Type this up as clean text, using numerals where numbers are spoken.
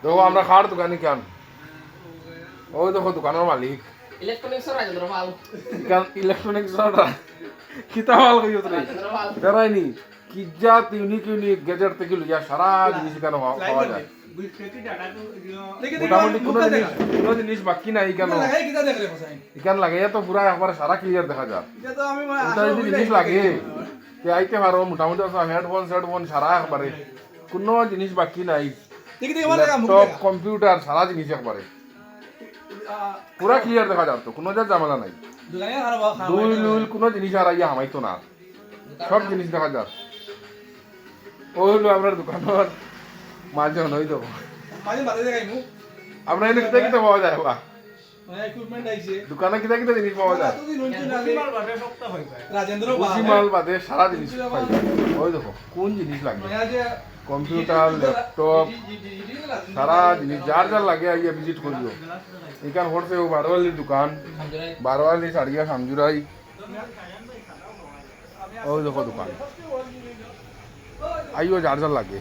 দেখো আমরা খাওয়ার দোকানে কেন ওই দেখো দোকানের মালিক ইলেকট্রনিক্স রাজেন্দ্র পাল ইলেকট্রনিক্স কিতা মাল কইও তুই বেড়াইনি কি জাত ইউনিক ইউনিক গেজেট থেকে লইয়া সারা জিনিস এখানে পাওয়া যায় মোটামুটি কোনো জিনিস বাকি নাই কেন এখানে লাগে তো পুরা একবার সারা ক্লিয়ার দেখা যায় এটা যদি জিনিস লাগে তে আইতে পারো মোটামুটি হেডফোন সেটফোন সারা একবারে কোনো জিনিস বাকি নাই ল্যাপটপ কম্পিউটার সারা জিনিস একবারে পুরা ক্লিয়ার দেখা যাচ্ছে কোনো যা ঝামেলা নাই দুই লুইল কোনো জিনিস আর আইয়া হামাইতো না সব জিনিস দেখা যায় ও হলো আপনার দোকানের মাঝে নই দেবো আপনার এনে কিতা কিতা পাওয়া যায় বা দোকানে কিতা কিতা জিনিস পাওয়া যায় বুঝি মাল বাদে সারা জিনিস পাই ওই দেখো কোন জিনিস লাগবে কম্পিউটার ল্যাপটপ সারা জিনিস যার যার লাগে আইয়া ভিজিট করিও এখান হচ্ছে ও বারোয়ালির দোকান বারোয়ালি সারিয়া সামজুরাই ওই দেখো দোকান আইও যার যার লাগে